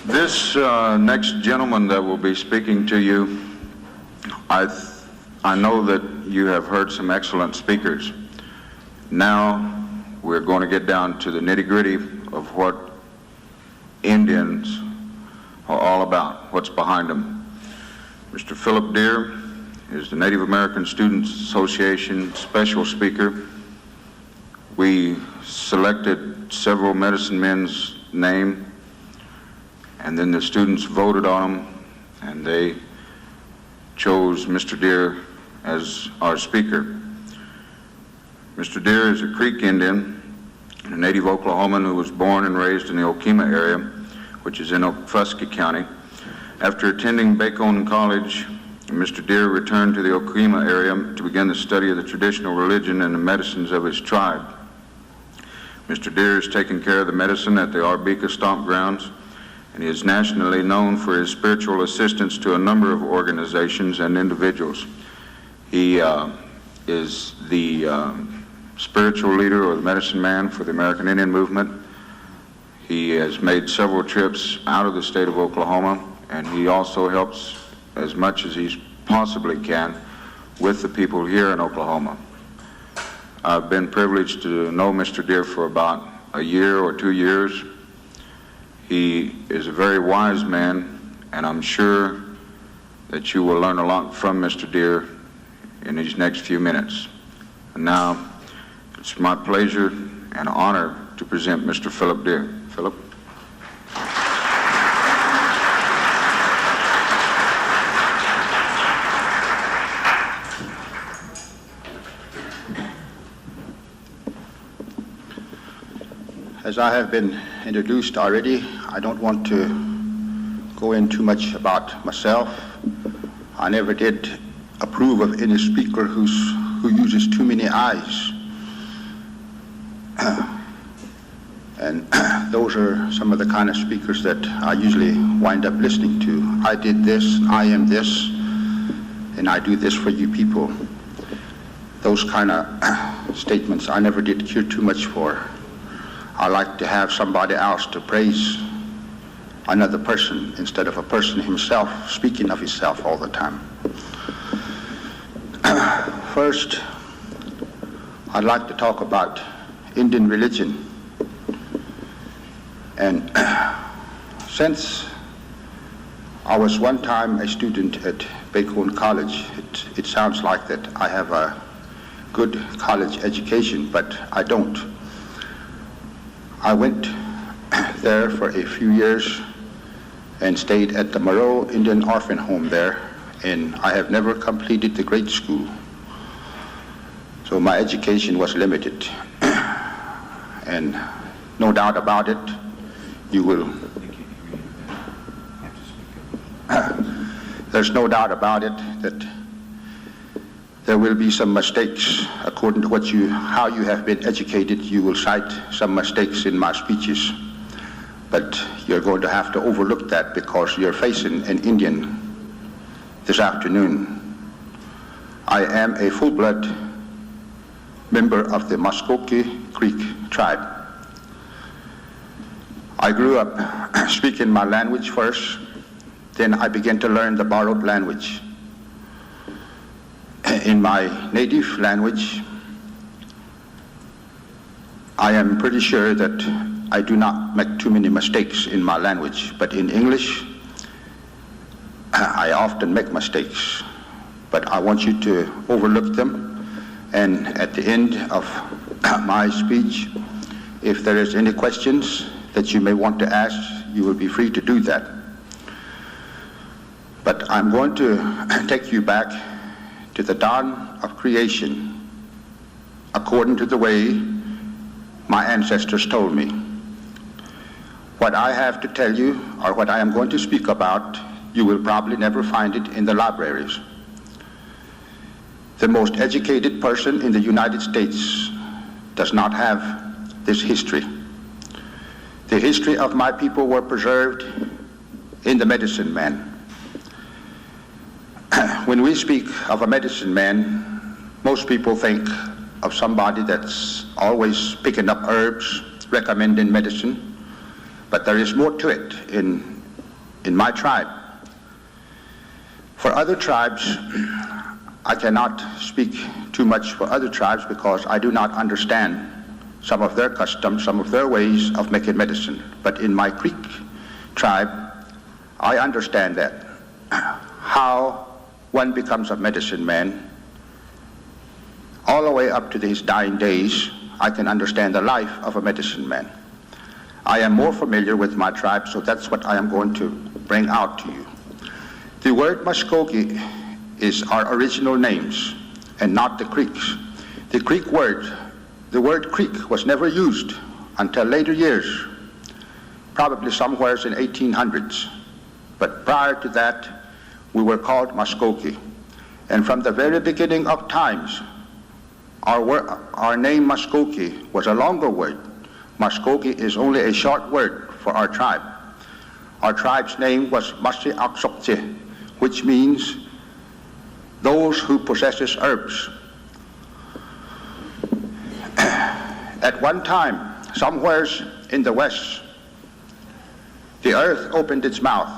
This next gentleman that will be speaking to you, I know that you have heard some excellent speakers. Now we're going to get down to the nitty-gritty of what Indians are all about, what's behind them. Mr. Phillip Deere is the Native American Students Association special speaker. We selected several medicine men's names, and then the students voted on them, and they chose Mr. Deere as our speaker. Mr. Deere is a Creek Indian, a native Oklahoman who was born and raised in the Okemah area, which is in Muscogee County. After attending Bacone College, Mr. Deere returned to the Okemah area to begin the study of the traditional religion and the medicines of his tribe. Mr. Deere has taken care of the medicine at the Arbika Stomp Grounds, and he is nationally known for his spiritual assistance to a number of organizations and individuals. He is the spiritual leader or the medicine man for the American Indian movement. He has made several trips out of the state of Oklahoma, and he also helps as much as he possibly can with the people here in Oklahoma. I've been privileged to know Mr. Deere for about a year or 2 years. He is a very wise man, and I'm sure that you will learn a lot from Mr. Deere in these next few minutes. And now, it's my pleasure and honor to present Mr. Phillip Deere. Phillip. As I have been introduced already, I don't want to go in too much about myself. I never did approve of any speaker who uses too many I's. And those are some of the kind of speakers that I usually wind up listening to. I did this, I am this, and I do this for you people. Those kind of statements I never did care too much for. I like to have somebody else to praise another person instead of a person himself speaking of himself all the time. First, I'd like to talk about Indian religion. And since I was one time a student at Bacone College, it sounds like that I have a good college education, but I don't. I went there for a few years and stayed at the Moreau Indian Orphan Home there, and I have never completed the grade school. So my education was limited. And no doubt about it, there's no doubt about it that there will be some mistakes. According to how you have been educated, you will cite some mistakes in my speeches. But you're going to have to overlook that because you're facing an Indian this afternoon. I am a full-blood member of the Muscogee Creek tribe. I grew up speaking my language first, then I began to learn the borrowed language. In my native language, I am pretty sure that I do not make too many mistakes in my language, but in English, I often make mistakes. But I want you to overlook them, and at the end of my speech, if there is any questions that you may want to ask, you will be free to do that. But I'm going to take you back to the dawn of creation, according to the way my ancestors told me. What I have to tell you, or what I am going to speak about, you will probably never find it in the libraries. The most educated person in the United States does not have this history. The history of my people were preserved in the medicine man. When we speak of a medicine man, most people think of somebody that's always picking up herbs, recommending medicine, but there is more to it in in my tribe. For other tribes, I cannot speak too much for other tribes because I do not understand some of their customs, some of their ways of making medicine. But in my Creek tribe, I understand that, how one becomes a medicine man. All the way up to his dying days, I can understand the life of a medicine man. I am more familiar with my tribe, so that's what I am going to bring out to you. The word Muscogee is our original names and not the Creeks. The Creek word, the word Creek was never used until later years, probably somewhere in 1800s. But prior to that, we were called Muscogee. And from the very beginning of times, our name Muscogee was a longer word. Muscogee is only a short word for our tribe. Our tribe's name was Muscogee, which means those who possesses herbs. At one time, somewheres in the west, the earth opened its mouth.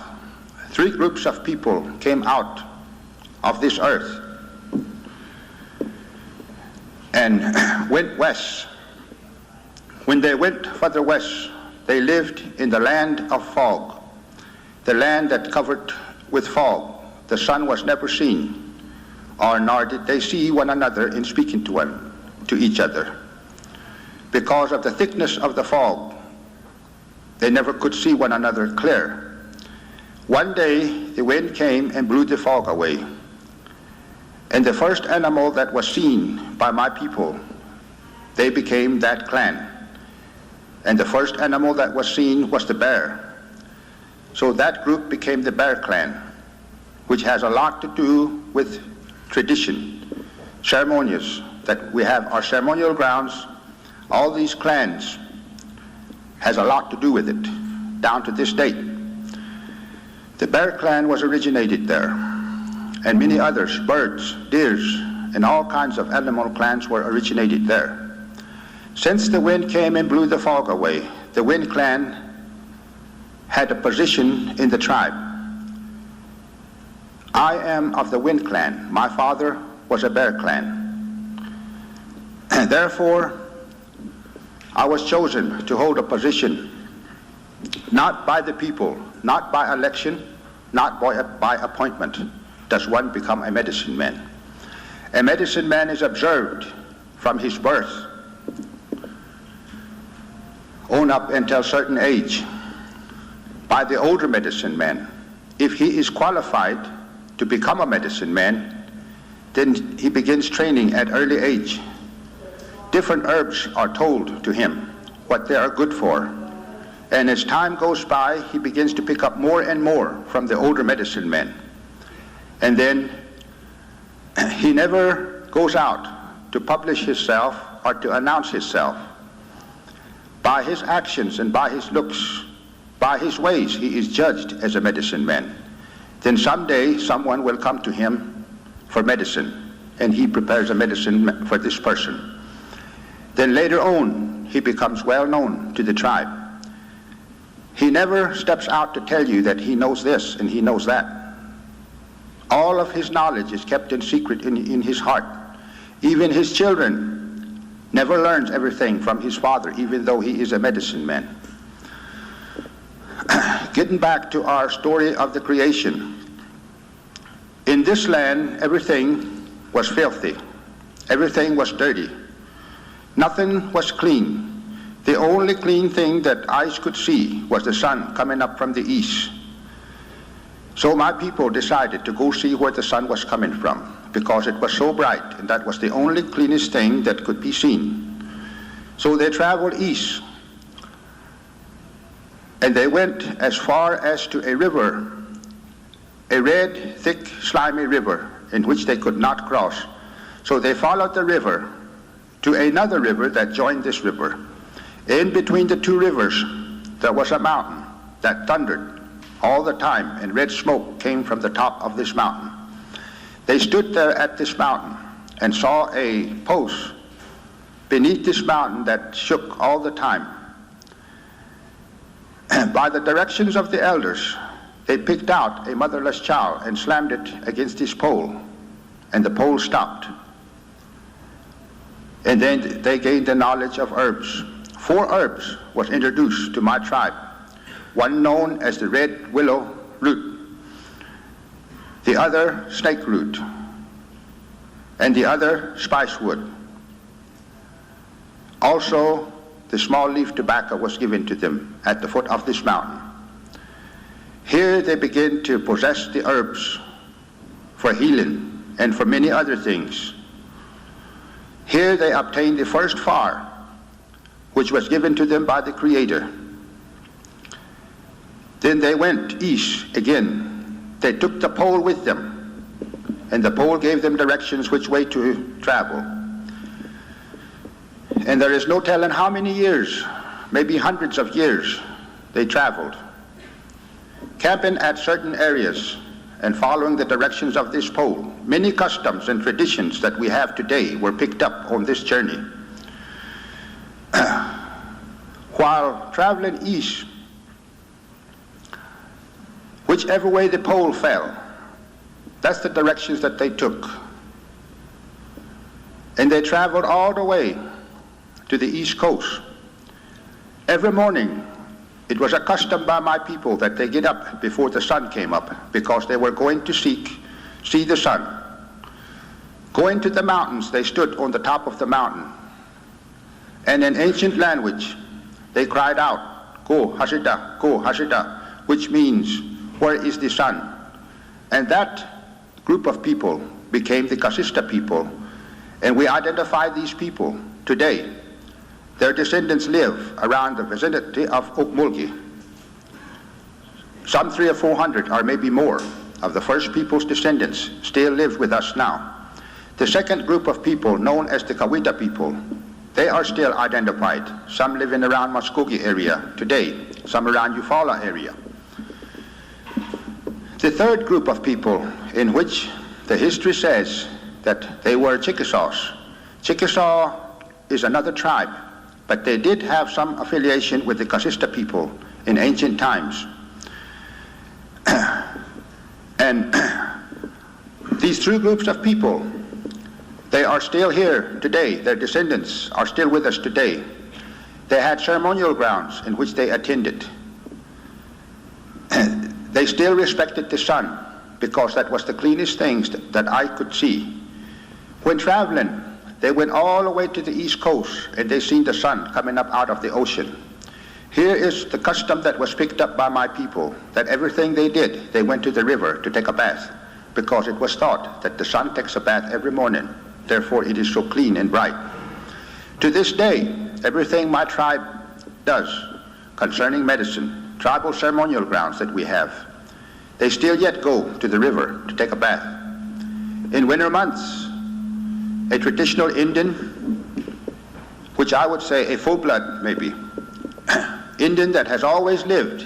3 groups of people came out of this earth and went west. When they went further west, they lived in the land of fog, the land that covered with fog. The sun was never seen, nor did they see one another in speaking to each other. Because of the thickness of the fog, they never could see one another clear. One day, the wind came and blew the fog away. And the first animal that was seen by my people, they became that clan. And the first animal that was seen was the bear. So that group became the Bear Clan, which has a lot to do with tradition, ceremonials, that we have our ceremonial grounds. All these clans has a lot to do with it, down to this date. The Bear Clan was originated there, and many others, birds, deers, and all kinds of animal clans were originated there. Since the wind came and blew the fog away, the Wind Clan had a position in the tribe. I am of the Wind Clan. My father was a Bear Clan. And therefore, I was chosen to hold a position, not by the people, not by election, not by appointment, does one become a medicine man. A medicine man is observed from his birth on up until a certain age by the older medicine man. If he is qualified to become a medicine man, then he begins training at early age. Different herbs are told to him what they are good for. And as time goes by, he begins to pick up more and more from the older medicine men. And then he never goes out to publish himself or to announce himself. By his actions and by his looks, by his ways, he is judged as a medicine man. Then someday someone will come to him for medicine, and he prepares a medicine for this person. Then later on, he becomes well known to the tribe. He never steps out to tell you that he knows this and he knows that. All of his knowledge is kept in secret in his heart. Even his children never learns everything from his father, even though he is a medicine man. Getting back to our story of the creation. In this land, everything was filthy. Everything was dirty. Nothing was clean. The only clean thing that eyes could see was the sun coming up from the east. So my people decided to go see where the sun was coming from, because it was so bright, and that was the only cleanest thing that could be seen. So they traveled east, and they went as far as to a river, a red, thick, slimy river, in which they could not cross. So they followed the river to another river that joined this river. In between the two rivers, there was a mountain that thundered all the time, and red smoke came from the top of this mountain. They stood there at this mountain and saw a post beneath this mountain that shook all the time. And by the directions of the elders, they picked out a motherless child and slammed it against his pole, and the pole stopped. And then they gained the knowledge of herbs. 4 herbs was introduced to my tribe. One known as the red willow root, the other snake root, and the other spicewood. Also, the small leaf tobacco was given to them at the foot of this mountain. Here they begin to possess the herbs for healing and for many other things. Here they obtained the first fire, which was given to them by the Creator. Then they went east again. They took the pole with them, and the pole gave them directions which way to travel. And there is no telling how many years, maybe hundreds of years, they traveled, camping at certain areas and following the directions of this pole. Many customs and traditions that we have today were picked up on this journey. While traveling east, whichever way the pole fell, that's the directions that they took. And they traveled all the way to the east coast. Every morning, it was a custom by my people that they get up before the sun came up, because they were going to see the sun. Going to the mountains, they stood on the top of the mountain, and in ancient language, they cried out, "Go Hashida, go Hashida," which means, "Where is the sun?" And that group of people became the Kasista people, and we identify these people today. Their descendants live around the vicinity of Muscogee. Some 300 or 400, or maybe more, of the first people's descendants still live with us now. The second group of people, known as the Kawita people, they are still identified. Some living around Muscogee area today, some around Eufaula area. The third group of people, in which the history says that they were Chickasaws. Chickasaw is another tribe, but they did have some affiliation with the Kasista people in ancient times. And these 3 groups of people, they are still here today. Their descendants are still with us today. They had ceremonial grounds in which they attended. They still respected the sun, because that was the cleanest things that I could see. When traveling, they went all the way to the east coast, and they seen the sun coming up out of the ocean. Here is the custom that was picked up by my people, that everything they did, they went to the river to take a bath, because it was thought that the sun takes a bath every morning. Therefore, it is so clean and bright. To this day, everything my tribe does concerning medicine, tribal ceremonial grounds that we have, they still yet go to the river to take a bath. In winter months, a traditional Indian, which I would say a full-blood maybe, Indian that has always lived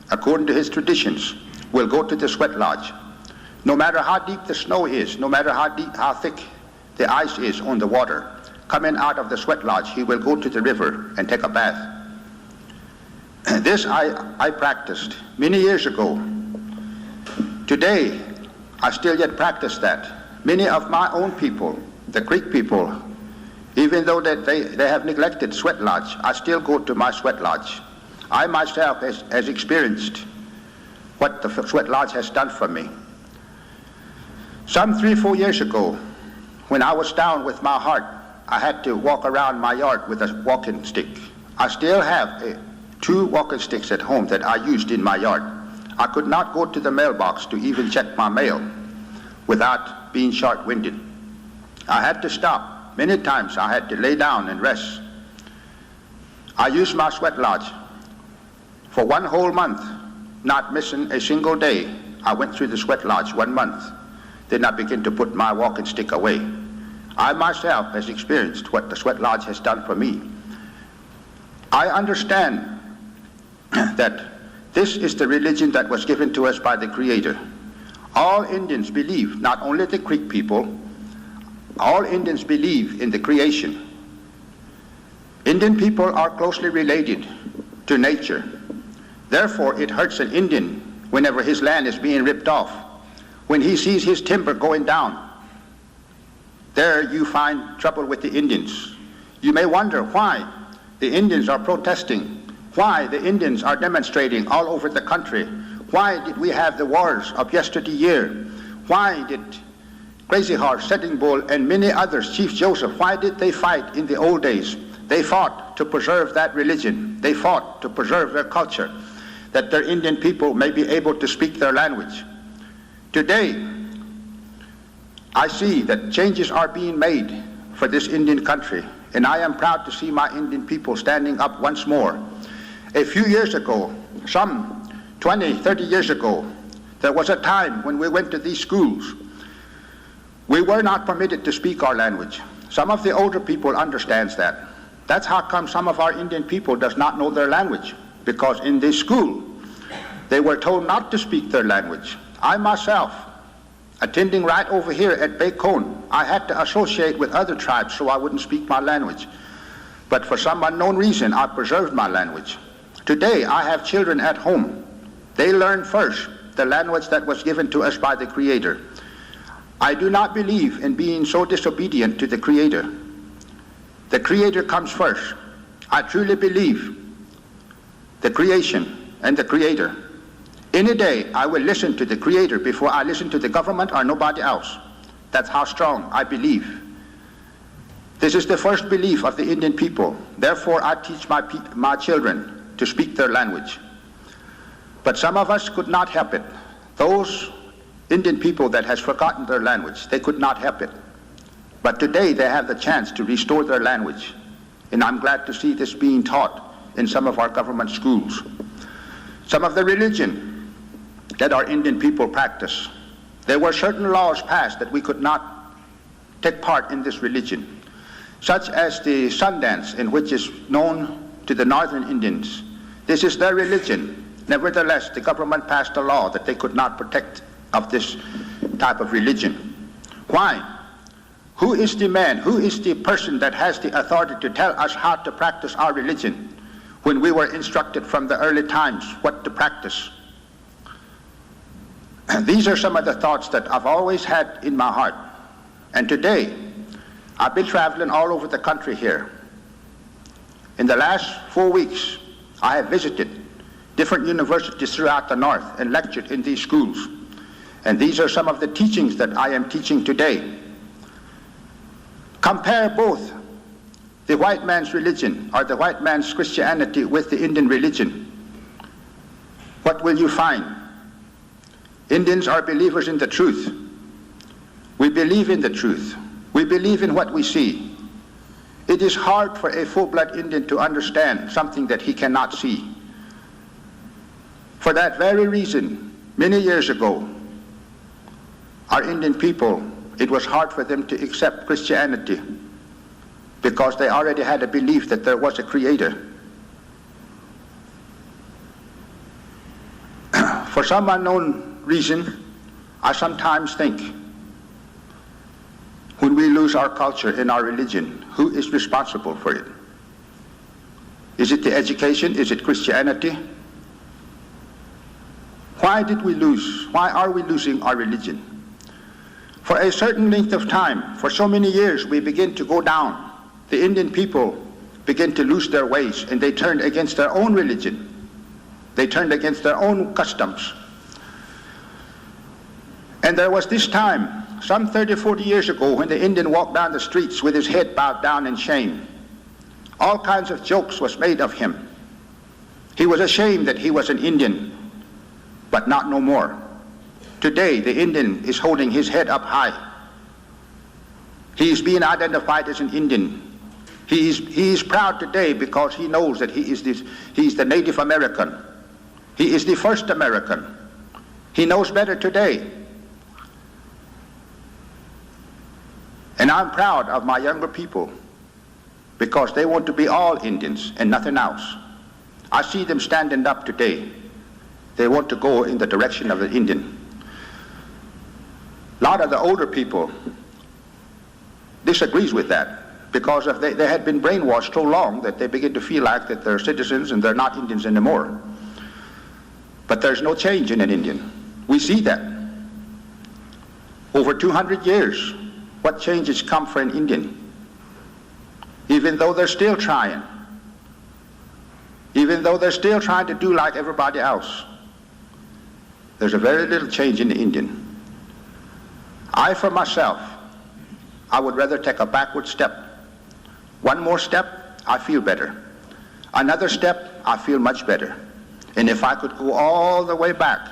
according to his traditions, will go to the sweat lodge. No matter how deep the snow is, no matter how thick the ice is on the water, coming out of the sweat lodge, he will go to the river and take a bath. This I practiced many years ago. Today, I still yet practice that. Many of my own people, the Creek people, even though they have neglected sweat lodge, I still go to my sweat lodge. I myself has experienced what the sweat lodge has done for me. Some 3 or 4 years ago, when I was down with my heart, I had to walk around my yard with a walking stick. I still have 2 walking sticks at home that I used in my yard. I could not go to the mailbox to even check my mail without being short-winded. I had to stop. Many times I had to lay down and rest. I used my sweat lodge for 1 whole month, not missing a single day. I went through the sweat lodge 1 month. Then I began to put my walking stick away. I myself has experienced what the sweat lodge has done for me. I understand that this is the religion that was given to us by the Creator. All Indians believe, not only the Creek people, all Indians believe in the creation. Indian people are closely related to nature. Therefore, it hurts an Indian whenever his land is being ripped off, when he sees his timber going down, there you find trouble with the Indians. You may wonder why the Indians are protesting, why the Indians are demonstrating all over the country. Why did we have the wars of yesteryear? Why did Crazy Horse, Sitting Bull, and many others, Chief Joseph, why did they fight in the old days? They fought to preserve that religion. They fought to preserve their culture, that their Indian people may be able to speak their language. Today, I see that changes are being made for this Indian country, and I am proud to see my Indian people standing up once more. A few years ago, some 20, 30 years ago, there was a time when we went to these schools. We were not permitted to speak our language. Some of the older people understands that. That's how come some of our Indian people does not know their language, because in this school, they were told not to speak their language. I myself, attending right over here at Bacone, I had to associate with other tribes so I wouldn't speak my language. But for some unknown reason, I preserved my language. Today, I have children at home. They learn first the language that was given to us by the Creator. I do not believe in being so disobedient to the Creator. The Creator comes first. I truly believe the creation and the Creator. Any day, I will listen to the Creator before I listen to the government or nobody else. That's how strong I believe. This is the first belief of the Indian people. Therefore, I teach my children to speak their language. But some of us could not help it. Those Indian people that has forgotten their language, they could not help it. But today they have the chance to restore their language. And I'm glad to see this being taught in some of our government schools. Some of the religion that our Indian people practice. There were certain laws passed that we could not take part in this religion, such as the sun dance, in which is known to the northern Indians. This is their religion. Nevertheless, the government passed a law that they could not partake of this type of religion. Why? Who is the man, who is the person that has the authority to tell us how to practice our religion when we were instructed from the early times what to practice? And these are some of the thoughts that I've always had in my heart. And today, I've been traveling all over the country here. In the last 4 weeks, I have visited different universities throughout the North and lectured in these schools. And these are some of the teachings that I am teaching today. Compare both the white man's religion or the white man's Christianity with the Indian religion. What will you find? Indians are believers in the truth. We believe in the truth. We believe in what we see. It is hard for a full-blood Indian to understand something that he cannot see. For that very reason, many years ago, our Indian people, it was hard for them to accept Christianity because they already had a belief that there was a Creator. For some unknown reason, I sometimes think when we lose our culture and our religion, who is responsible for it? Is it the education? Is it Christianity? Why did we lose? Why are we losing our religion? For a certain length of time, for so many years, we begin to go down. The Indian people begin to lose their ways, and they turned against their own religion. They turned against their own customs. And there was this time, some 30, 40 years ago, when the Indian walked down the streets with his head bowed down in shame. All kinds of jokes was made of him. He was ashamed that he was an Indian, but not no more. Today, the Indian is holding his head up high. He is being identified as an Indian. He is proud today because he knows that he is the Native American. He is the first American. He knows better today. And I'm proud of my younger people because they want to be all Indians and nothing else. I see them standing up today. They want to go in the direction of the Indian. A lot of the older people disagrees with that because they had been brainwashed so long that they begin to feel like that they're citizens and they're not Indians anymore. But there's no change in an Indian. We see that. Over 200 years, what changes come for an Indian? Even though they're still trying. Even though they're still trying to do like everybody else. There's a very little change in the Indian. I, for myself, I would rather take a backward step. One more step, I feel better. Another step, I feel much better. And if I could go all the way back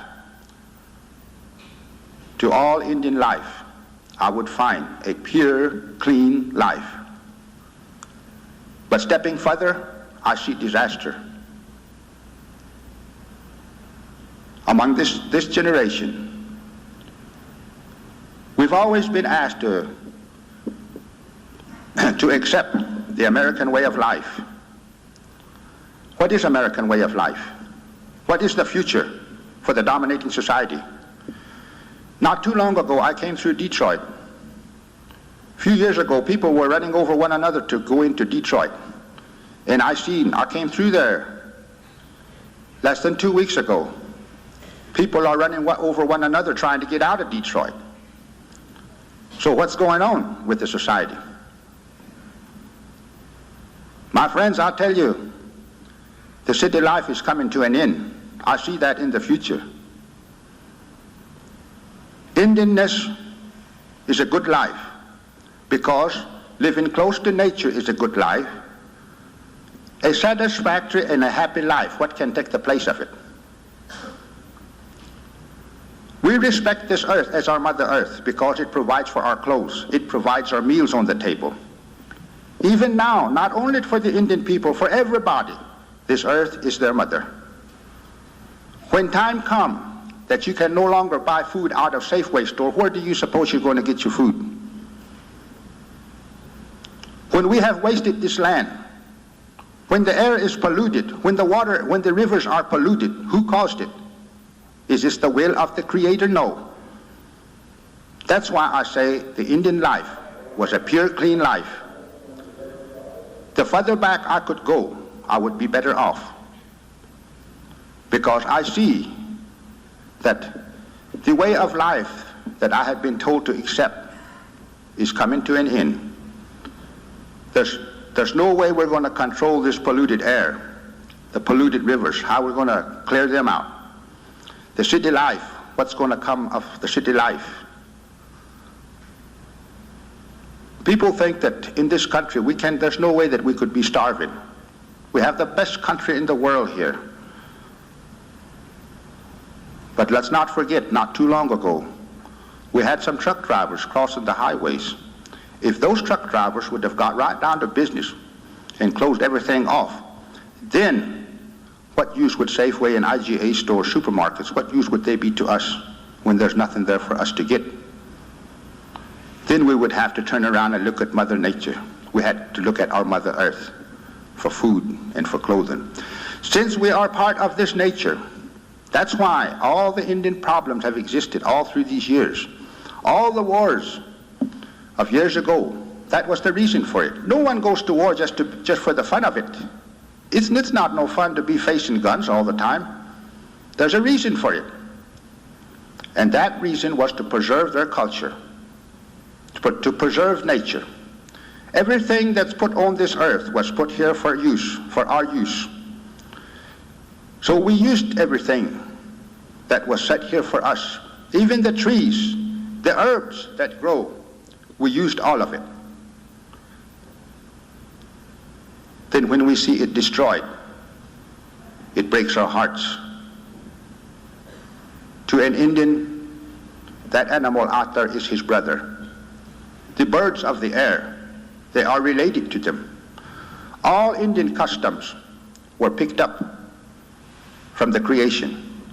to all Indian life, I would find a pure, clean life. But stepping further, I see disaster. Among this generation, we've always been asked to accept the American way of life. What is American way of life? What is the future for the dominating society? Not too long ago, I came through Detroit. A few years ago, people were running over one another to go into Detroit. And I came through there less than 2 weeks ago. People are running over one another trying to get out of Detroit. So what's going on with the society? My friends, I'll tell you, the city life is coming to an end. I see that in the future. Indianness is a good life because living close to nature is a good life. A satisfactory and a happy life, what can take the place of it? We respect this earth as our Mother Earth because it provides for our clothes. It provides our meals on the table. Even now, not only for the Indian people, for everybody, this earth is their mother. When time comes that you can no longer buy food out of Safeway store, where do you suppose you're going to get your food? When we have wasted this land, when the air is polluted, when the rivers are polluted, who caused it? Is this the will of the Creator? No. That's why I say the Indian life was a pure, clean life. The further back I could go, I would be better off. Because I see that the way of life that I have been told to accept is coming to an end. There's no way we're going to control this polluted air, the polluted rivers, how we're going to clear them out. The city life, what's going to come of the city life? People think that in this country there's no way that we could be starving. We have the best country in the world here. But let's not forget, not too long ago, we had some truck drivers crossing the highways. If those truck drivers would have got right down to business and closed everything off, then what use would Safeway and IGA stores, supermarkets, what use would they be to us when there's nothing there for us to get? Then we would have to turn around and look at Mother Nature. We had to look at our Mother Earth for food and for clothing. Since we are part of this nature, that's why all the Indian problems have existed all through these years. All the wars of years ago, that was the reason for it. No one goes to war just for the fun of it. It's not no fun to be facing guns all the time. There's a reason for it. And that reason was to preserve their culture, to preserve nature. Everything that's put on this earth was put here for use, for our use. So we used everything that was set here for us. Even the trees, the herbs that grow, we used all of it. Then when we see it destroyed, it breaks our hearts. To an Indian, that animal out there is his brother. The birds of the air, they are related to them. All Indian customs were picked up from the creation.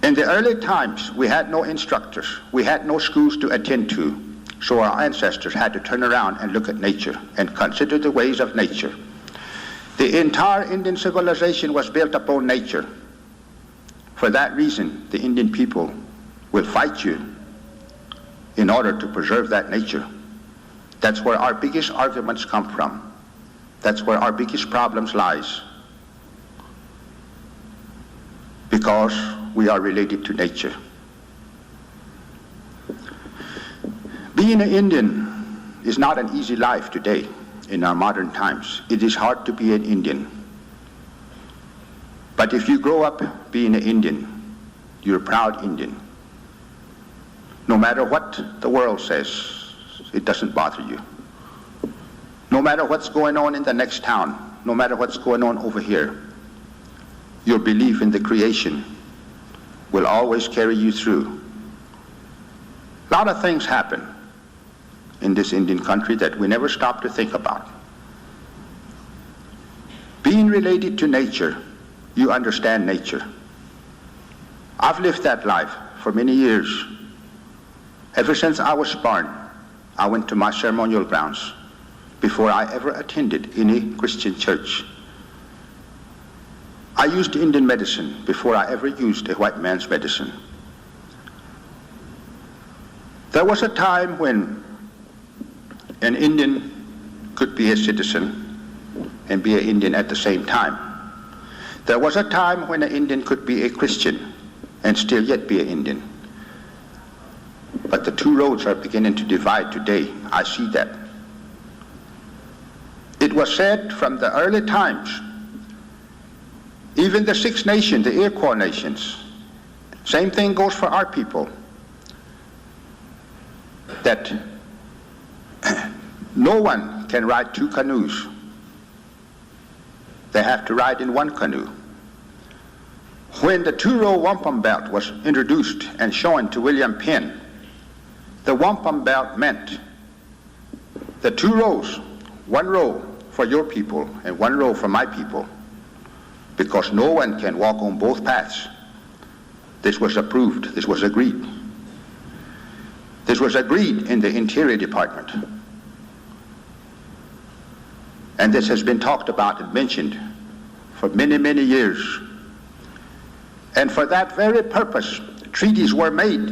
In the early times, we had no instructors. We had no schools to attend to. So our ancestors had to turn around and look at nature and consider the ways of nature. The entire Indian civilization was built upon nature. For that reason, the Indian people will fight you in order to preserve that nature. That's where our biggest arguments come from. That's where our biggest problems lies. because we are related to nature. Being an Indian is not an easy life today in our modern times. It is hard to be an Indian. But if you grow up being an Indian, you're a proud Indian. No matter what the world says, it doesn't bother you. No matter what's going on in the next town, no matter what's going on over here, your belief in the creation will always carry you through. A lot of things happen in this Indian country that we never stop to think about. Being related to nature, you understand nature. I've lived that life for many years. Ever since I was born, I went to my ceremonial grounds before I ever attended any Christian church. I used Indian medicine before I ever used a white man's medicine. There was a time when an Indian could be a citizen and be an Indian at the same time. There was a time when an Indian could be a Christian and still yet be an Indian. But the two roads are beginning to divide today. I see that. It was said from the early times, even the Six Nations, the Iroquois nations, same thing goes for our people, that no one can ride two canoes. They have to ride in one canoe. When the two-row wampum belt was introduced and shown to William Penn, the wampum belt meant the two rows, one row for your people and one row for my people, because no one can walk on both paths. This was approved, this was agreed. This was agreed in the Interior Department. And this has been talked about and mentioned for many, many years. And for that very purpose, treaties were made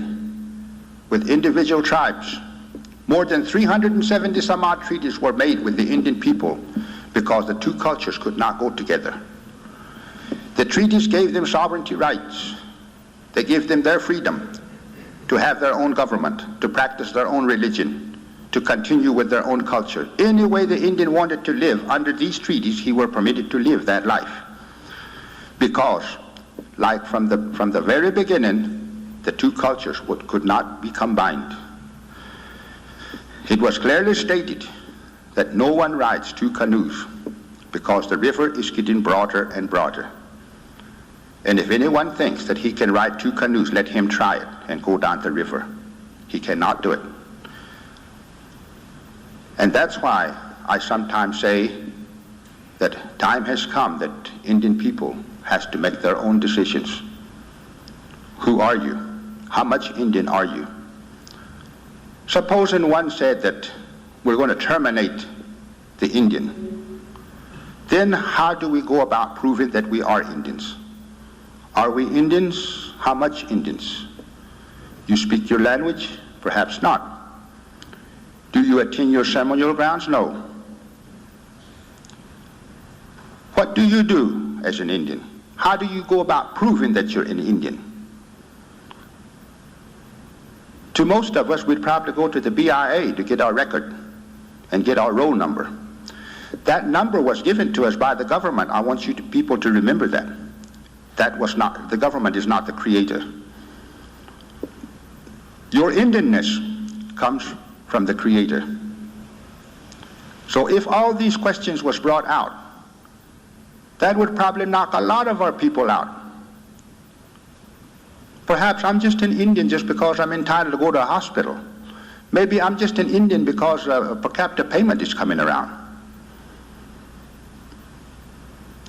with individual tribes. More than 370 some odd treaties were made with the Indian people because the two cultures could not go together. The treaties gave them sovereignty rights. They gave them their freedom to have their own government, to practice their own religion, to continue with their own culture. Any way the Indian wanted to live under these treaties, he were permitted to live that life. Because, like from the very beginning, the two cultures could not be combined. It was clearly stated that no one rides two canoes because the river is getting broader and broader. And if anyone thinks that he can ride two canoes, let him try it and go down the river. He cannot do it. And that's why I sometimes say that time has come that Indian people has to make their own decisions. Who are you? How much Indian are you? Supposing one said that we're going to terminate the Indian, then how do we go about proving that we are Indians? Are we Indians? How much Indians? You speak your language? Perhaps not. Do you attend your ceremonial grounds? No. What do you do as an Indian? How do you go about proving that you're an Indian? To most of us, we'd probably go to the BIA to get our record and get our roll number. That number was given to us by the government. I want people to remember that. The government is not the creator. Your Indianness comes from the creator. So if all these questions was brought out, that would probably knock a lot of our people out. Perhaps I'm just an Indian just because I'm entitled to go to a hospital. Maybe I'm just an Indian because per capita payment is coming around.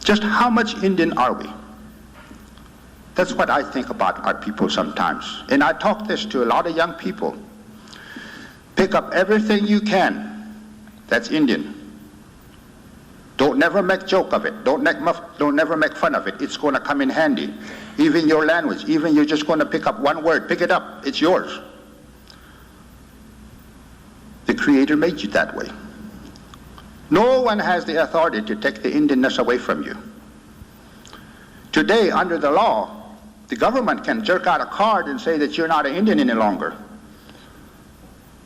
Just how much Indian are we? That's what I think about our people sometimes. And I talk this to a lot of young people. Pick up everything you can that's Indian. Don't never make joke of it. Don't never make fun of it. It's going to come in handy. Even your language, even you're just going to pick up one word, pick it up. It's yours. The Creator made you that way. No one has the authority to take the Indianness away from you. Today, under the law, The government can jerk out a card and say that you're not an Indian any longer.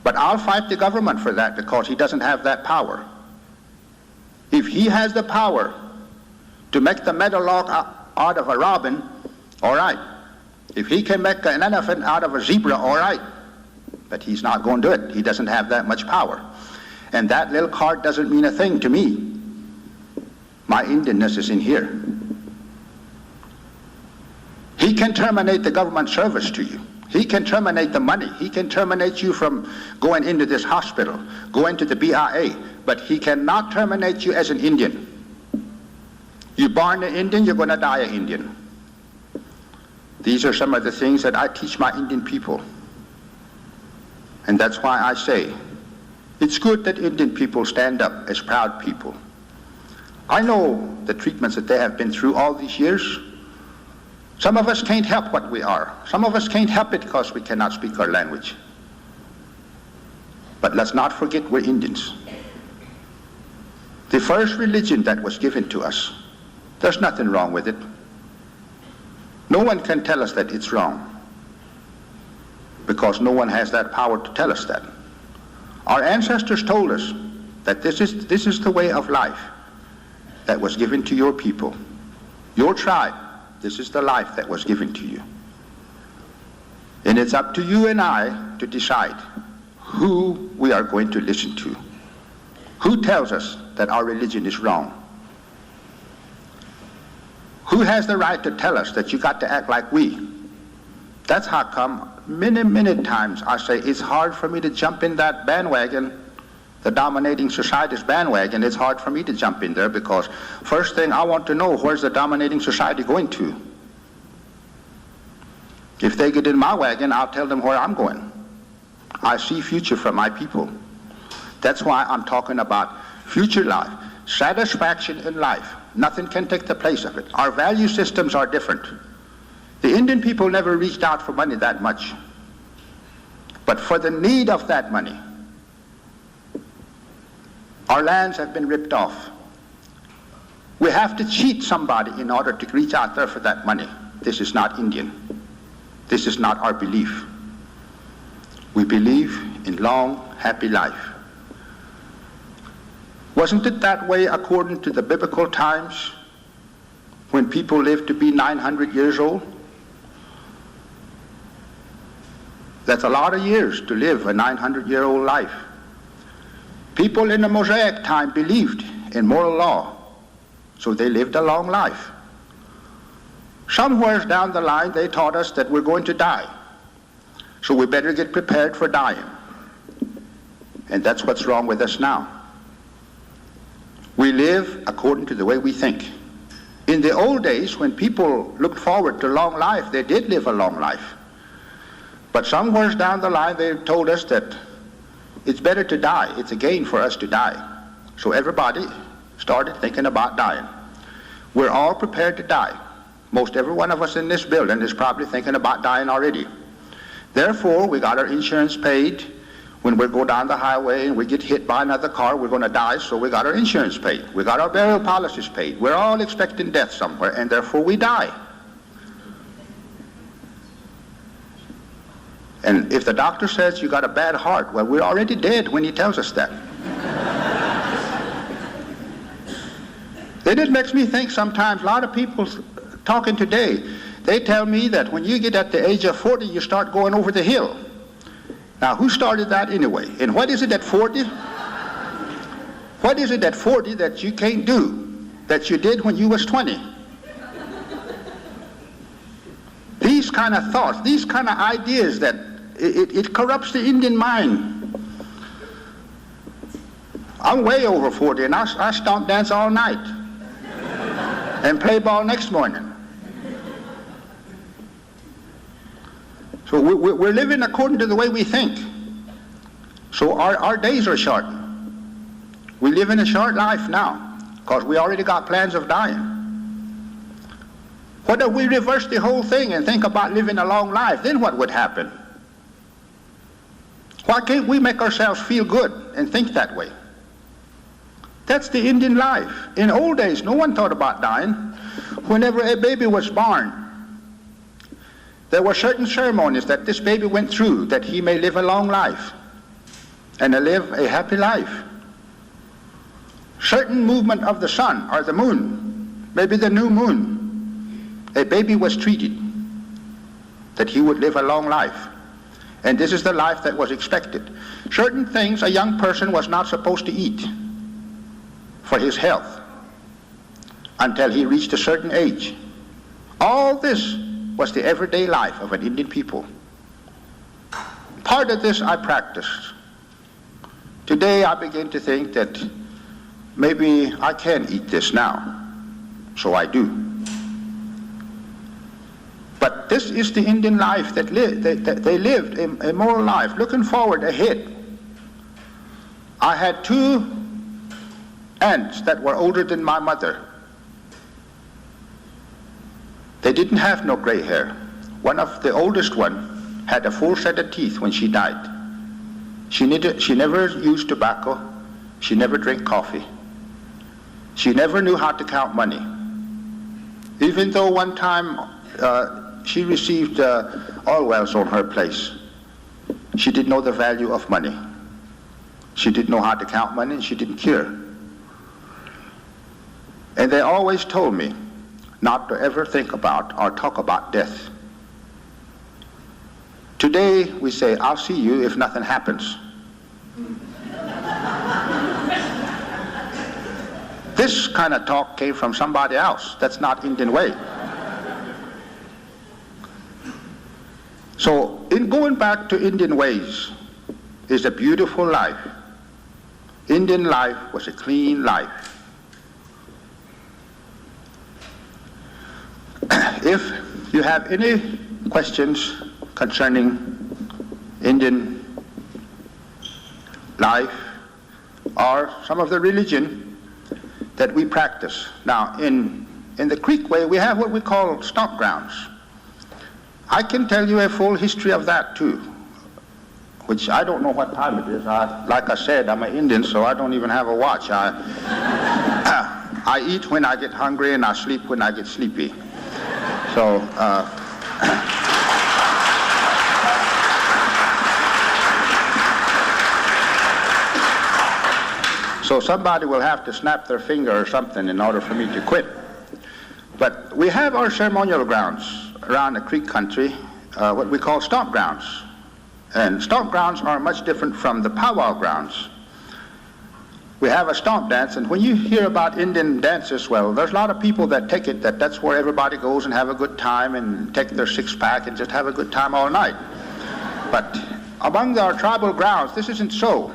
But I'll fight the government for that because he doesn't have that power. If he has the power to make the meadowlark out of a robin, all right. If he can make an elephant out of a zebra, all right. But he's not going to do it. He doesn't have that much power. And that little card doesn't mean a thing to me. My Indianness is in here. He can terminate the government service to you. He can terminate the money. He can terminate you from going into this hospital, going to the BIA, but he cannot terminate you as an Indian. You're born an Indian, you're going to die an Indian. These are some of the things that I teach my Indian people. And that's why I say, it's good that Indian people stand up as proud people. I know the treatments that they have been through all these years. Some of us can't help what we are. Some of us can't help it because we cannot speak our language. But let's not forget we're Indians. The first religion that was given to us, there's nothing wrong with it. No one can tell us that it's wrong because no one has that power to tell us that. Our ancestors told us that this is the way of life that was given to your people, your tribe. This is the life that was given to you. And it's up to you and I to decide who we are going to listen to. Who tells us that our religion is wrong? Who has the right to tell us that you got to act like we? That's how come many times I say it's hard for me to jump in that bandwagon, the dominating society's bandwagon. It's hard for me to jump in there because first thing I want to know, where's the dominating society going to? If they get in my wagon, I'll tell them where I'm going. I see future for my people. That's why I'm talking about future life, satisfaction in life. Nothing can take the place of it. Our value systems are different. The Indian people never reached out for money that much. But for the need of that money, our lands have been ripped off. We have to cheat somebody in order to reach out there for that money. This is not Indian. This is not our belief. We believe in long, happy life. Wasn't it that way according to the biblical times when people lived to be 900 years old? That's a lot of years to live a 900-year-old life. People in the Mosaic time believed in moral law, so they lived a long life. Somewhere down the line they taught us that we're going to die, so we better get prepared for dying. And that's what's wrong with us now. We live according to the way we think. In the old days, when people looked forward to long life, they did live a long life. But somewhere down the line they told us that it's better to die. It's a gain for us to die. So everybody started thinking about dying. We're all prepared to die. Most every one of us in this building is probably thinking about dying already. Therefore, we got our insurance paid. When we go down the highway and we get hit by another car, we're going to die, so we got our insurance paid. We got our burial policies paid. We're all expecting death somewhere, and therefore we die. And if the doctor says you got a bad heart, well, we're already dead when he tells us that. Then it makes me think sometimes, a lot of people talking today, they tell me that when you get at the age of 40, you start going over the hill. Now, who started that anyway? And what is it at 40? What is it at 40 that you can't do that you did when you was 20? These kind of thoughts, these kind of ideas that it corrupts the Indian mind. I'm way over 40 and I stomp dance all night and play ball next morning. So we're living according to the way we think. So our days are short. We live in a short life now because we already got plans of dying. What if we reverse the whole thing and think about living a long life? Then what would happen? Why can't we make ourselves feel good and think that way? That's the Indian life. In old days, no one thought about dying. Whenever a baby was born, there were certain ceremonies that this baby went through that he may live a long life and live a happy life. Certain movement of the sun or the moon, maybe the new moon, a baby was treated that he would live a long life. And this is the life that was expected. Certain things a young person was not supposed to eat for his health until he reached a certain age. All this was the everyday life of an Indian people. Part of this I practiced. Today I begin to think that maybe I can eat this now, so I do. But this is the Indian life that they lived a moral life, looking forward ahead. I had 2 aunts that were older than my mother. They didn't have no gray hair. One of the oldest one had a full set of teeth when she died. She never used tobacco. She never drank coffee. She never knew how to count money. Even though one time she received oil wells on her place, she didn't know the value of money. She didn't know how to count money, and she didn't care. And they always told me not to ever think about or talk about death. Today we say, I'll see you if nothing happens. This kind of talk came from somebody else. That's not Indian way. So in going back to Indian ways is a beautiful life. Indian life was a clean life. If you have any questions concerning Indian life or some of the religion that we practice. Now, in the Creek way, we have what we call stomp grounds. I can tell you a full history of that too, which I don't know what time it is. Like I said, I'm an Indian, so I don't even have a watch. I eat when I get hungry and I sleep when I get sleepy. So, so somebody will have to snap their finger or something in order for me to quit. But we have our ceremonial grounds around the Creek country, what we call stomp grounds. And stomp grounds are much different from the powwow grounds. We have a stomp dance, and when you hear about Indian dances, well, there's a lot of people that take it that that's where everybody goes and have a good time and take their six-pack and just have a good time all night. But among our tribal grounds, this isn't so.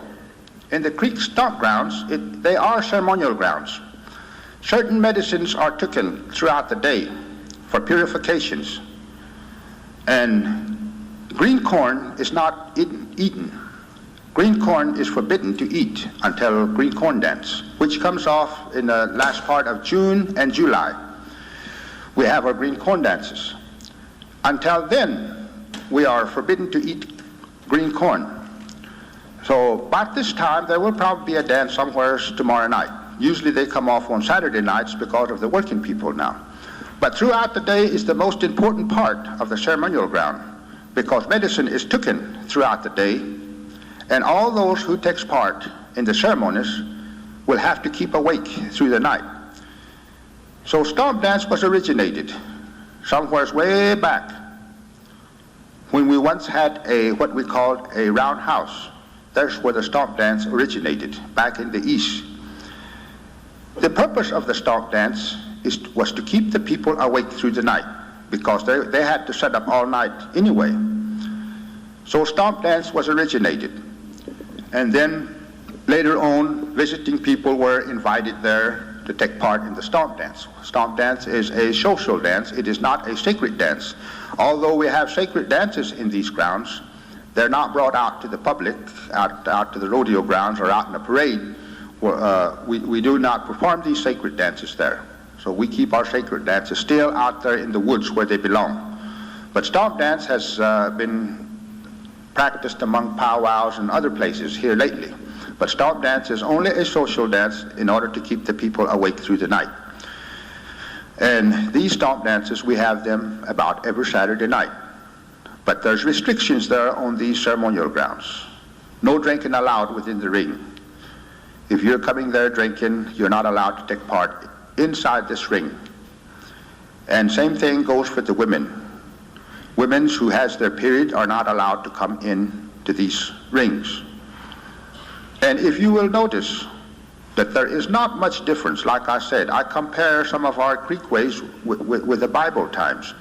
In the Creek stomp grounds, they are ceremonial grounds. Certain medicines are taken throughout the day for purifications. And green corn is not eaten. Green corn is forbidden to eat until green corn dance, which comes off in the last part of June and July. We have our green corn dances. Until then, we are forbidden to eat green corn. So about this time, there will probably be a dance somewhere tomorrow night. Usually they come off on Saturday nights because of the working people now. But throughout the day is the most important part of the ceremonial ground, because medicine is taken throughout the day, and all those who takes part in the ceremonies will have to keep awake through the night. So stomp dance was originated somewhere way back when we once had what we called a round house. That's where the stomp dance originated, back in the East. The purpose of the stomp dance was to keep the people awake through the night, because they had to set up all night anyway. So stomp dance was originated. And then later on, visiting people were invited there to take part in the stomp dance. Stomp dance is a social dance. It is not a sacred dance. Although we have sacred dances in these grounds, they're not brought out to the public, out to the rodeo grounds or out in a parade. We do not perform these sacred dances there. So we keep our sacred dances still out there in the woods where they belong. But stomp dance has been practiced among powwows and other places here lately. But stomp dance is only a social dance in order to keep the people awake through the night. And these stomp dances, we have them about every Saturday night. But there's restrictions there on these ceremonial grounds. No drinking allowed within the ring. If you're coming there drinking, you're not allowed to take part inside this ring. And same thing goes for the women. Women who has their period are not allowed to come in to these rings. And if you will notice that there is not much difference, like I said, I compare some of our Greek ways with the Bible times.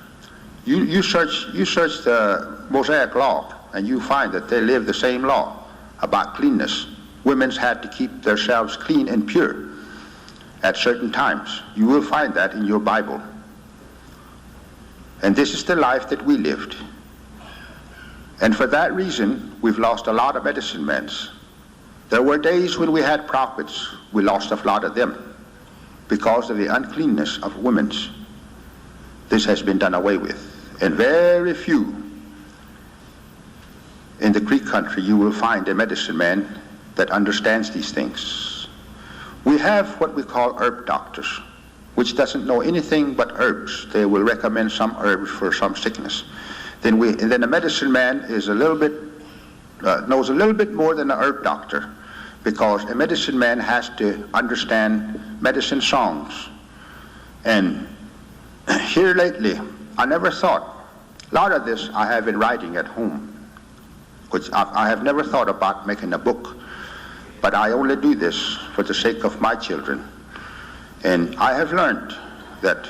You search the Mosaic law, and you find that they live the same law about cleanness. Women had to keep themselves clean and pure at certain times. You will find that in your Bible. And this is the life that we lived. And for that reason, we've lost a lot of medicine men. There were days when we had prophets, we lost a lot of them because of the uncleanness of women. This has been done away with. And very few in the Greek country you will find a medicine man that understands these things. We have what we call herb doctors, which doesn't know anything but herbs. They will recommend some herbs for some sickness. Then a medicine man is a little bit knows a little bit more than an herb doctor, because a medicine man has to understand medicine songs. And here lately, I never thought, a lot of this I have in writing at home, which I have never thought about making a book, but I only do this for the sake of my children. And I have learned that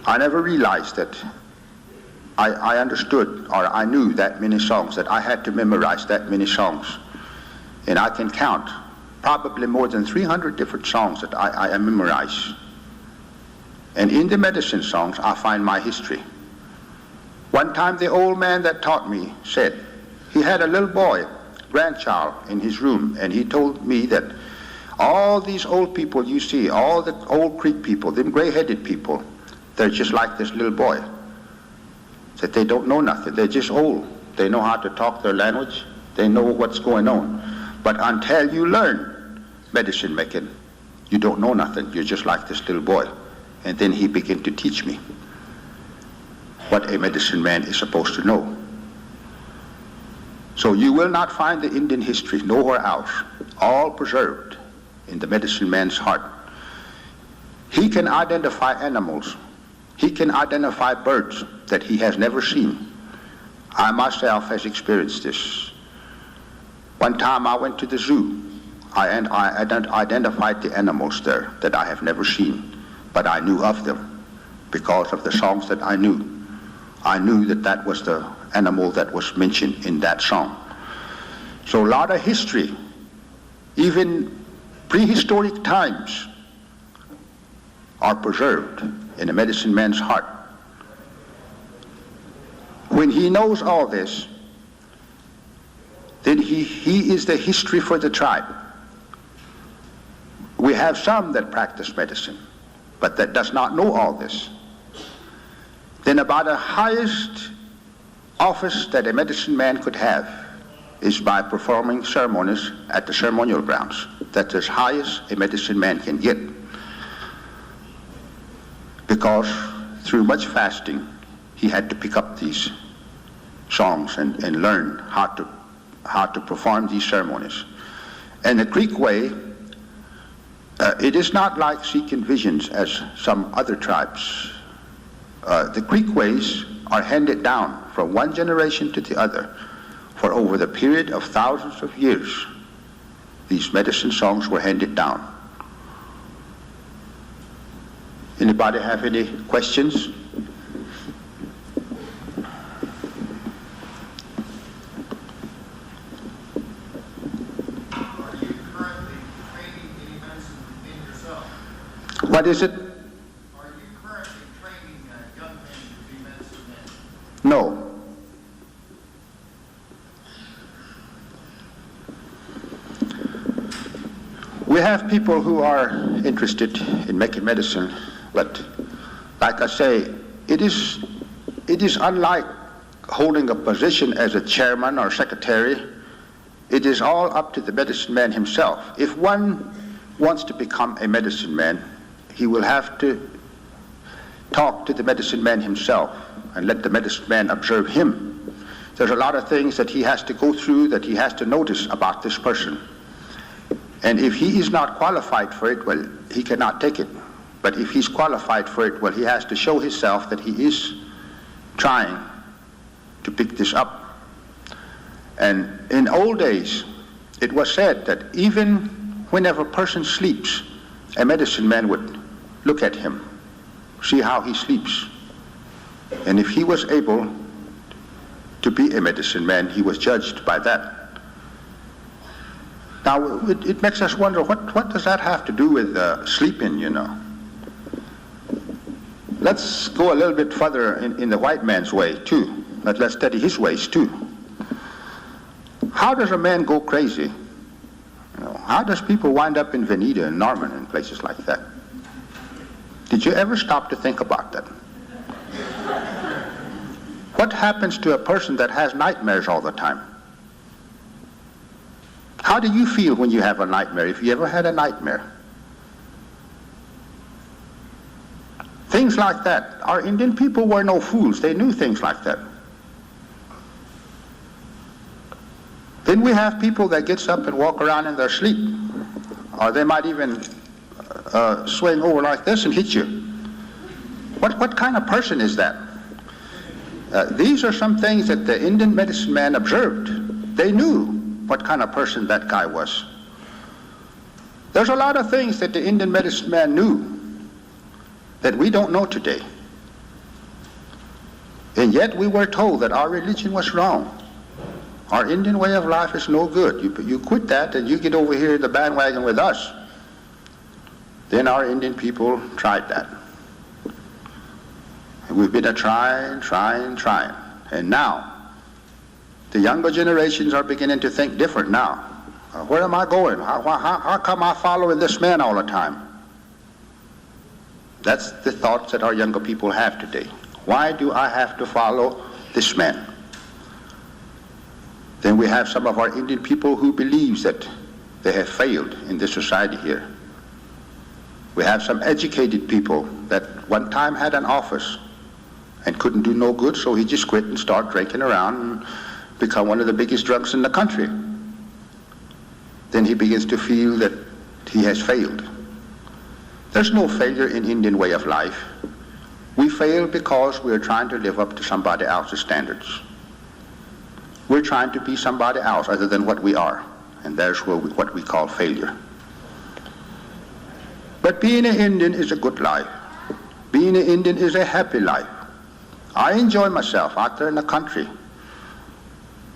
I never realized that I understood or I knew that many songs, that I had to memorize that many songs. And I can count probably more than 300 different songs that I memorize. And in the medicine songs, I find my history. One time the old man that taught me said, he had a little boy, grandchild, in his room, and he told me that all these old people you see, all the old Creek people, them gray-headed people, they're just like this little boy. That they don't know nothing. They're just old. They know how to talk their language. They know what's going on. But until you learn medicine making, you don't know nothing. You're just like this little boy. And then he began to teach me what a medicine man is supposed to know. So you will not find the Indian history nowhere else, all preserved in the medicine man's heart. He can identify animals. He can identify birds that he has never seen. I myself has experienced this. One time I went to the zoo. I identified the animals there that I have never seen, but I knew of them because of the songs that I knew. I knew that that was the animal that was mentioned in that song. So a lot of history, even prehistoric times, are preserved in a medicine man's heart. When he knows all this, then he is the history for the tribe. We have some that practice medicine, but that does not know all this. Then about the highest office that a medicine man could have is by performing ceremonies at the ceremonial grounds. That's as high as a medicine man can get. Because through much fasting, he had to pick up these songs and learn how to perform these ceremonies. And the Greek way, it is not like seeking visions as some other tribes. The Greek ways are handed down from one generation to the other for over the period of thousands of years. These medicine songs were handed down. Anybody have any questions? Are you currently training any medicine in yourself? What is it? Are you currently training young men to be medicine men? No. We have people who are interested in making medicine, but like I say, it is unlike holding a position as a chairman or secretary. It is all up to the medicine man himself. If one wants to become a medicine man, he will have to talk to the medicine man himself and let the medicine man observe him. There's a lot of things that he has to go through, that he has to notice about this person. And if he is not qualified for it, well, he cannot take it. But if he's qualified for it, well, he has to show himself that he is trying to pick this up. And in old days, it was said that even whenever a person sleeps, a medicine man would look at him, see how he sleeps. And if he was able to be a medicine man, he was judged by that. Now, it makes us wonder, what does that have to do with sleeping, you know? Let's go a little bit further in the white man's way, too. Let's study his ways, too. How does a man go crazy? You know, how does people wind up in Veneta and Norman and places like that? Did you ever stop to think about that? What happens to a person that has nightmares all the time? How do you feel when you have a nightmare, if you ever had a nightmare? Things like that. Our Indian people were no fools. They knew things like that. Then we have people that gets up and walk around in their sleep. Or they might even swing over like this and hit you. What kind of person is that? These are some things that the Indian medicine man observed. They knew what kind of person that guy was. There's a lot of things that the Indian medicine man knew that we don't know today. And yet we were told that our religion was wrong. Our Indian way of life is no good. You quit that and you get over here in the bandwagon with us. Then our Indian people tried that. And we've been trying. And now, the younger generations are beginning to think different now. Where am I going? How come I'm following this man all the time? That's the thoughts that our younger people have today. Why do I have to follow this man? Then we have some of our Indian people who believes that they have failed in this society here. We have some educated people that one time had an office and couldn't do no good, so he just quit and started drinking around and become one of the biggest drunks in the country. Then he begins to feel that he has failed. There's no failure in Indian way of life. We fail because we're trying to live up to somebody else's standards. We're trying to be somebody else other than what we are. And there's what we call failure. But being an Indian is a good life. Being an Indian is a happy life. I enjoy myself out there in the country.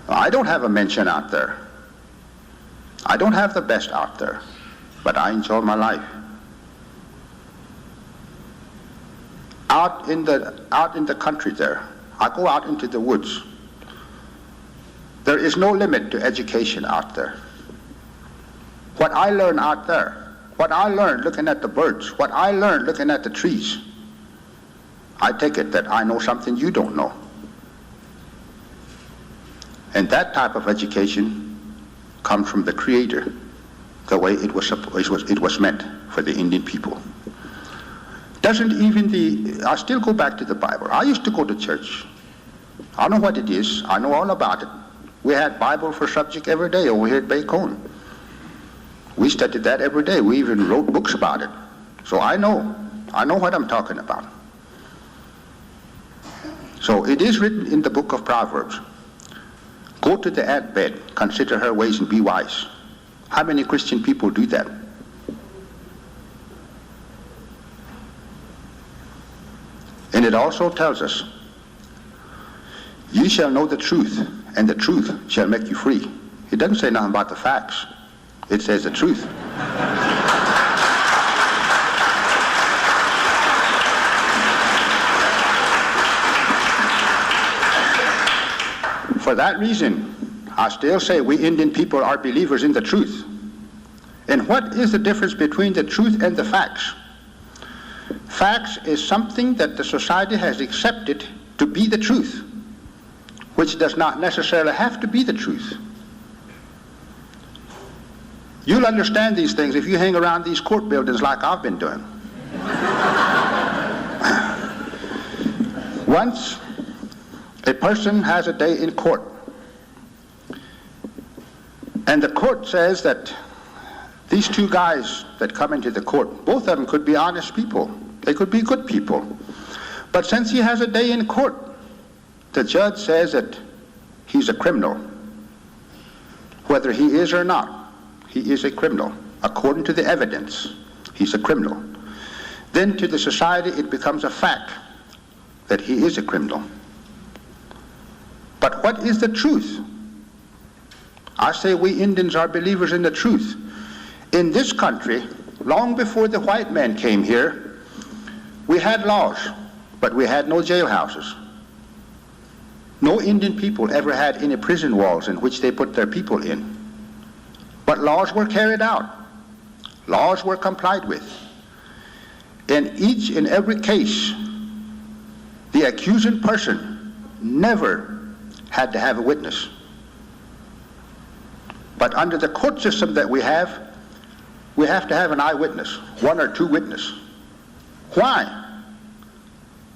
I don't have a mention out there. I don't have the best out there. But I enjoy my life. Out in the country there, I go out into the woods. There is no limit to education out there. What I learn out there, what I learned looking at the birds, what I learned looking at the trees, I take it that I know something you don't know. And that type of education comes from the Creator, the way it was meant for the Indian people. I still go back to the Bible. I used to go to church. I know what it is. I know all about it. We had Bible for subject every day over here at Bacon. We studied that every day. We even wrote books about it. So I know what I'm talking about. So it is written in the book of Proverbs. Go to the ant bed, consider her ways and be wise. How many Christian people do that? And it also tells us, ye shall know the truth, and the truth shall make you free. It doesn't say nothing about the facts. It says the truth. For that reason, I still say we Indian people are believers in the truth. And what is the difference between the truth and the facts? Facts is something that the society has accepted to be the truth, which does not necessarily have to be the truth. You'll understand these things if you hang around these court buildings like I've been doing. Once, A person has a day in court, and the court says that these two guys that come into the court, both of them could be honest people. They could be good people. But since he has a day in court, the judge says that he's a criminal. Whether he is or not, he is a criminal. According to the evidence, he's a criminal. Then to the society it becomes a fact that he is a criminal. But what is the truth? I say we Indians are believers in the truth. In this country, long before the white man came here, we had laws, but we had no jailhouses. No Indian people ever had any prison walls in which they put their people in. But laws were carried out. Laws were complied with. In each and every case, the accusing person never had to have a witness. But under the court system that we have to have an eyewitness, one or two witnesses. Why?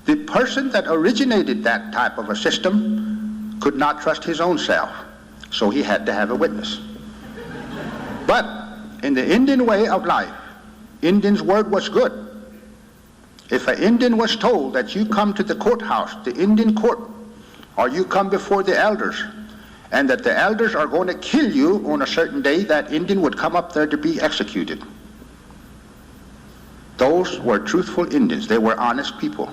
The person that originated that type of a system could not trust his own self, so he had to have a witness. But in the Indian way of life, Indian's word was good. If an Indian was told that you come to the courthouse, the Indian court, or you come before the elders, and that the elders are going to kill you on a certain day, that Indian would come up there to be executed. Those were truthful Indians. They were honest people.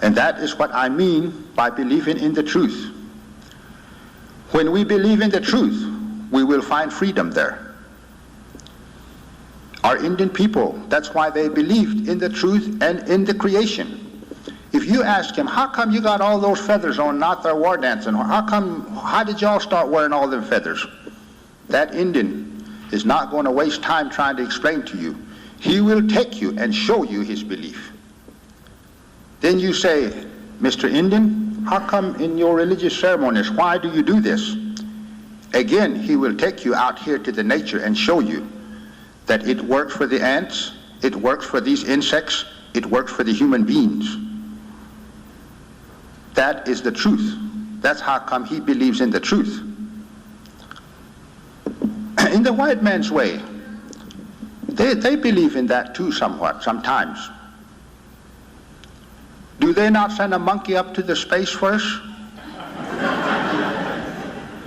And that is what I mean by believing in the truth. When we believe in the truth, we will find freedom there. Our Indian people, that's why they believed in the truth and in the creation. If you ask him, how come you got all those feathers on, not their war dancing? How did y'all start wearing all them feathers? That Indian is not going to waste time trying to explain to you. He will take you and show you his belief. Then you say, Mr. Indian, how come in your religious ceremonies, why do you do this? Again, he will take you out here to the nature and show you that it works for the ants, it works for these insects, it works for the human beings. That is the truth. That's how come he believes in the truth. In the white man's way, they believe in that too somewhat, sometimes. Do they not send a monkey up to the space first?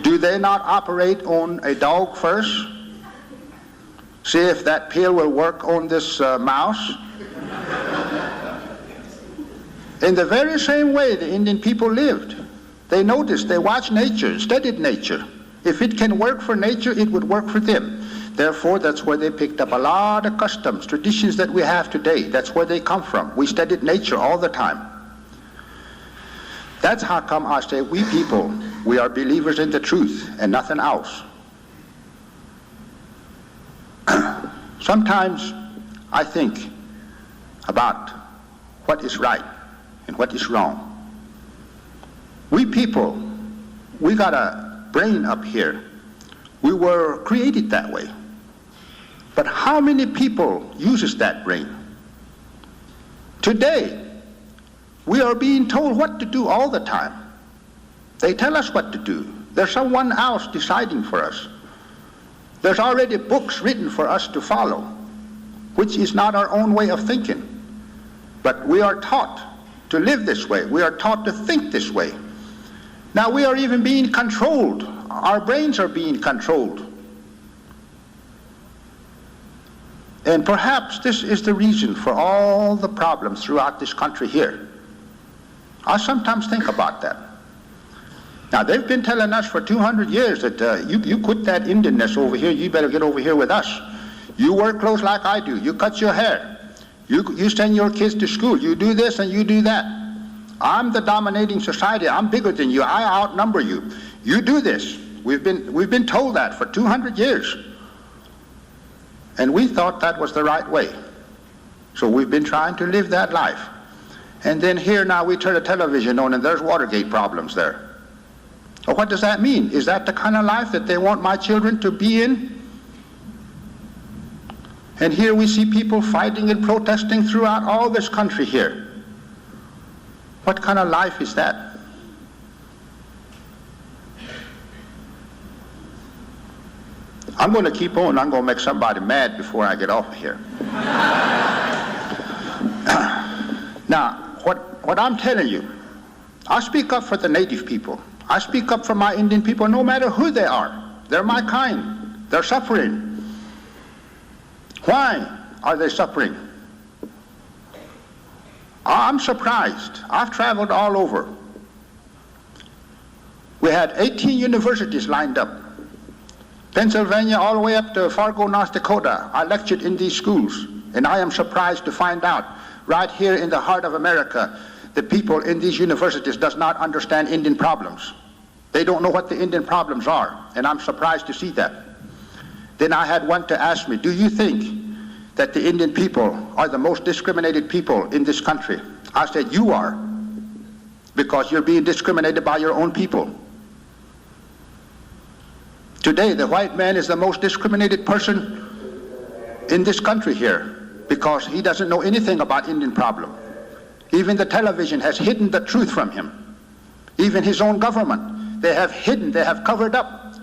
Do they not operate on a dog first? See if that pill will work on this mouse? In the very same way the Indian people lived. They noticed, they watched nature, studied nature. If it can work for nature, it would work for them. Therefore, that's where they picked up a lot of customs, traditions that we have today. That's where they come from. We studied nature all the time. That's how come I say we people, we are believers in the truth and nothing else. Sometimes I think about what is right and what is wrong. We people, we got a brain up here. We were created that way. But how many people uses that brain? Today, we are being told what to do all the time. They tell us what to do. There's someone else deciding for us. There's already books written for us to follow, which is not our own way of thinking. But we are taught to live this way. We are taught to think this way. Now we are even being controlled. Our brains are being controlled. And perhaps this is the reason for all the problems throughout this country here. I sometimes think about that. Now they've been telling us for 200 years that you quit that Indianness over here, you better get over here with us. You wear clothes like I do, you cut your hair, you send your kids to school, you do this and you do that. I'm the dominating society, I'm bigger than you, I outnumber you. You do this. We've been told that for 200 years. And we thought that was the right way. So we've been trying to live that life. And then here now we turn the television on and there's Watergate problems there. Well, what does that mean? Is that the kind of life that they want my children to be in? And here we see people fighting and protesting throughout all this country here. What kind of life is that? I'm going to keep on. I'm going to make somebody mad before I get off of here. Now, what I'm telling you, I speak up for the native people. I speak up for my Indian people no matter who they are. They're my kind. They're suffering. Why are they suffering? I'm surprised. I've traveled all over. We had 18 universities lined up. Pennsylvania all the way up to Fargo, North Dakota. I lectured in these schools, and I am surprised to find out right here in the heart of America, the people in these universities does not understand Indian problems. They don't know what the Indian problems are, and I'm surprised to see that. Then I had one to ask me, do you think that the Indian people are the most discriminated people in this country? I said, you are, because you're being discriminated by your own people. Today, the white man is the most discriminated person in this country here because he doesn't know anything about Indian problem. Even the television has hidden the truth from him. Even his own government, they have hidden, they have covered up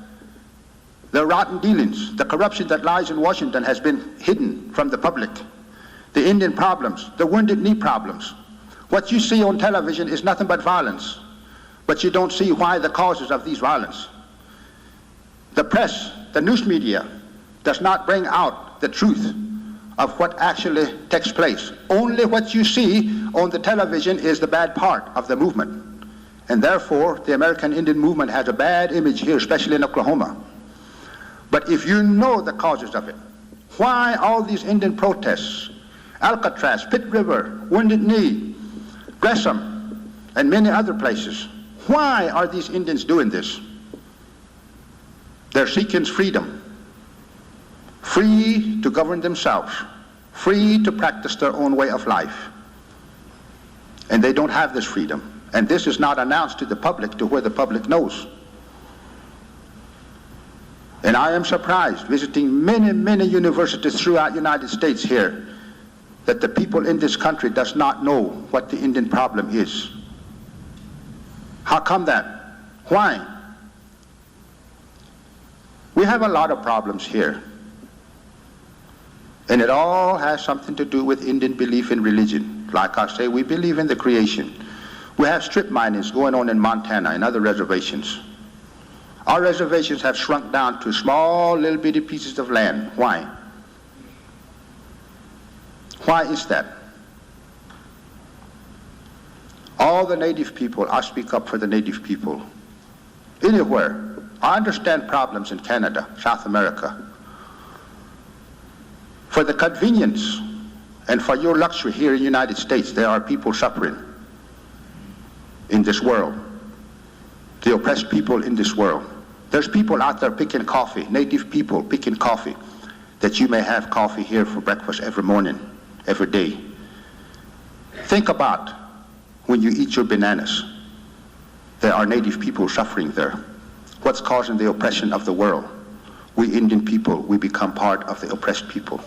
the rotten dealings. The corruption that lies in Washington has been hidden from the public. The Indian problems, the Wounded Knee problems. What you see on television is nothing but violence, but you don't see why the causes of these violence. The press, the news media, does not bring out the truth of what actually takes place. Only what you see on the television is the bad part of the movement. And therefore, the American Indian movement has a bad image here, especially in Oklahoma. But if you know the causes of it, why all these Indian protests, Alcatraz, Pitt River, Wounded Knee, Gresham, and many other places, why are these Indians doing this? They're seeking freedom, free to govern themselves, free to practice their own way of life. And they don't have this freedom. And this is not announced to the public to where the public knows. And I am surprised, visiting many, many universities throughout the United States here, that the people in this country does not know what the Indian problem is. How come that? Why? We have a lot of problems here. And it all has something to do with Indian belief in religion. Like I say, we believe in the creation. We have strip minings going on in Montana and other reservations. Our reservations have shrunk down to small little bitty pieces of land. Why? Why is that? All the native people, I speak up for the native people. Anywhere. I understand problems in Canada, South America. For the convenience and for your luxury here in the United States, there are people suffering in this world. The oppressed people in this world. There's people out there picking coffee, native people picking coffee, that you may have coffee here for breakfast every morning, every day. Think about when you eat your bananas. There are native people suffering there. What's causing the oppression of the world? We Indian people, we become part of the oppressed people.